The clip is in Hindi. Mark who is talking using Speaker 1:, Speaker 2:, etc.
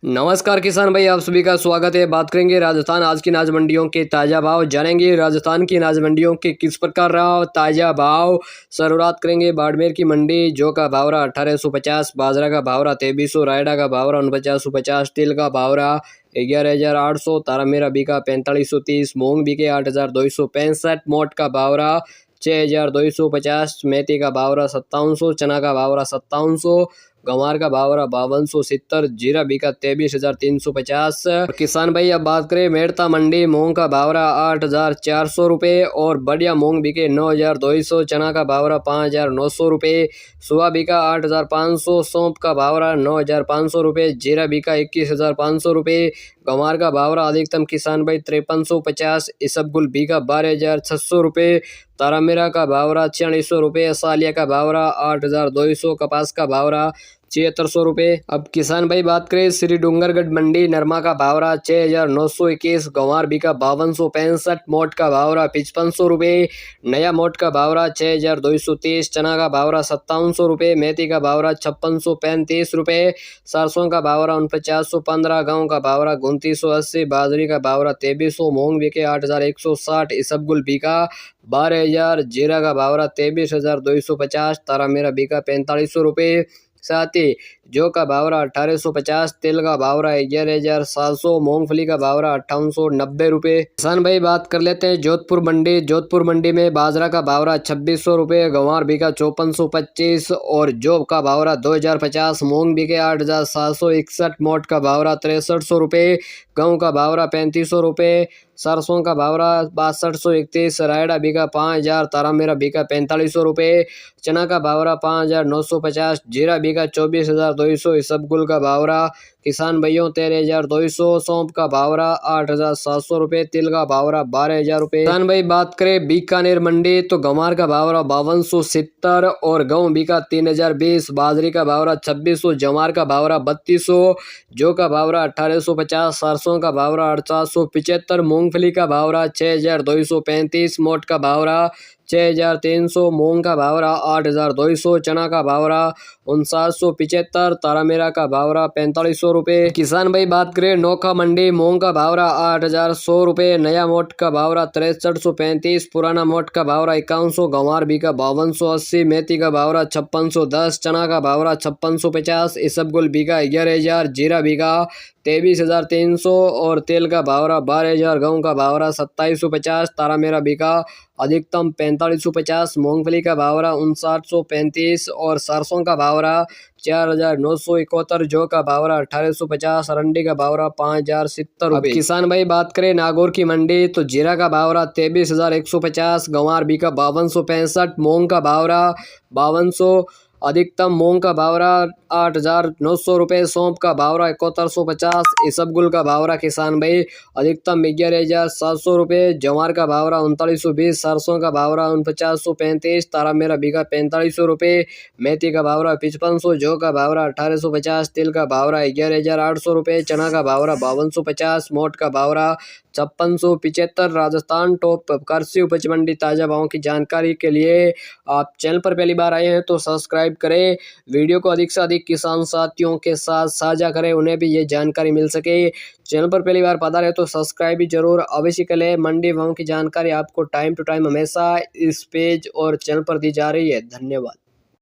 Speaker 1: नमस्कार किसान भाई, आप सभी का स्वागत है। बात करेंगे राजस्थान आज की अनाज मंडियों के ताज़ा भाव, जानेंगे राजस्थान की अनाज मंडियों के किस प्रकार रहा ताज़ा भाव। शुरुआत करेंगे बाड़मेर की मंडी, जो का भाव रहा 1850, बाजरा का भाव रहा 2300, रायडा का भाव रहा 4950, तिल का भाव रहा 11,800, तारामीरा बीका 4530, मूंग बीके 8,265, मोट का भाव रहा 6,250, मेथी का भाव रहा 5700, चना का भाव रहा 5700, गंवार का भाव रहा 5270, जीरा बीका 23,350। किसान भाई अब बात करें मेड़ता मंडी, मूंग का भाव रहा 8,400 रुपये और बढ़िया मूंग बिके 9,200, चना का भाव रहा 5,900 रुपये, सुहा बीका 8,500, सौंफ का भाव रहा 9,500 रुपये, जीरा बीका 21,500 रुपये, गंवार का भाव रहा अधिकतम किसान भाई 5350, इसबगुल बीका 12,600 रुपये, तारामीरा का भाव रहा 4600 रुपये, सालिया का भाव रहा 8,200, कपास का भाव रहा 7600 रुपये। अब किसान भाई बात करें श्री डूंगरगढ़ मंडी, नरमा का भाव रहा 6,921, गंवार बीका 5265, मोट का भाव रहा 5500 रुपये, नया मोट का भाव रहा 6,230, चना का भाव रहा 5700 रुपये, मेथी का भाव रहा 5635 रुपये, सरसों का भाव रहा 4915, गेहूं का भाव रहा 2980, बाजरी का भाव रहा 2300, मूंग बिके 8,160, इसबगुल बीका 12,000, जीरा का भाव रहा 23,250, तारामीरा बीका 4500 रुपये, साथ ही जौ का भाव रहा 1850, तिल का भाव रहा 11,700, मूंगफली का भाव रहा 5890 रुपये। किसान भाई बात कर लेते हैं जोधपुर मंडी, जोधपुर मंडी में बाजरा का भाव रहा 2600 रुपये, गंवार बीका 5425 और जौ का भाव रहा 2050, मूंग बीके 8,761, मोट का भाव रहा 6300 रुपये, गेहूं का भाव रहा 3500 रुपये, सरसों का भाव रहा 6231, रायडा बीका 5000, तारामीरा बीका 4500 रुपये, चना का भाव रहा 5950, जीरा बीका 24,200, इसबगुल का भाव रहा किसान भाइयों 13,200, सौंफ का भाव रहा 8,700 रुपये, तिल का भाव रहा 12,000 रुपये। किसान भाई बात करें बीकानेर मंडी, तो गंवार का भाव रहा 5270 और गेहूं बीका 3,020, बाजरी का भाव रहा 2600, जवार का भाव रहा 3200, जौ का भाव रहा 1850, सरसों का भाव रहा 875, मूंगफली का भाव रहा 6,235, मोट का भाव रहा 6,300, मूंग का भाव रहा 8,200, चना का भाव रहा 5975, तारामीरा का भाव रहा 4500 रुपये। किसान भाई बात करें नोखा मंडी, मूंग का भाव रहा 8,100 रुपये, नया मोट का भाव रहा 6335, पुराना मोट का भाव रहा 5100, गंवार बीका 5280, मेथी का भाव रहा 5610, चना का भाव रहा 5650, इसबगुल बीका 11,000, जीरा बीका 23,300 और तेल का भाव रहा 12,000, गेहूं का भाव रहा 2750, तारामीरा बीका अधिकतम 4550, मूंगफली का भाव रहा 5935 और सरसों का भाव रहा 4,971, जौ का भाव रहा 1,850, अरंडी का भाव रहा 5,070 रुपये। किसान भाई बात करें नागौर की मंडी, तो जीरा का भाव रहा 23,150, गंवार बीका 5265, मूंग का भाव रहा 5200, अधिकतम मूंग का भाव रहा 8,900 रुपये, सौंफ का भाव रहा 7150, इसबगुल का भाव रहा किसान भाई अधिकतम 11,700 रुपये, जवार का भाव रहा 3920, सरसों का भाव रहा 4935, तारामीरा बीघा 4500 रुपये, मेथी का भाव रहा 5500, जौ का भाव रहा 1850, तिल का भाव रहा 11,800 रुपये, चना का भाव रहा 5250, मोट का भाव रहा 5675। राजस्थान टॉप कृषि उपज मंडी ताज़ा भावों की जानकारी के लिए आप चैनल पर पहली बार आए हैं तो सब्सक्राइब करें, वीडियो को अधिक से अधिक किसान साथियों के साथ साझा करें, उन्हें भी ये जानकारी मिल सके। चैनल पर पहली बार पधारे तो सब्सक्राइब भी जरूर अवश्य करें। मंडी भावों की जानकारी आपको टाइम टू टाइम हमेशा इस पेज और चैनल पर दी जा रही है। धन्यवाद।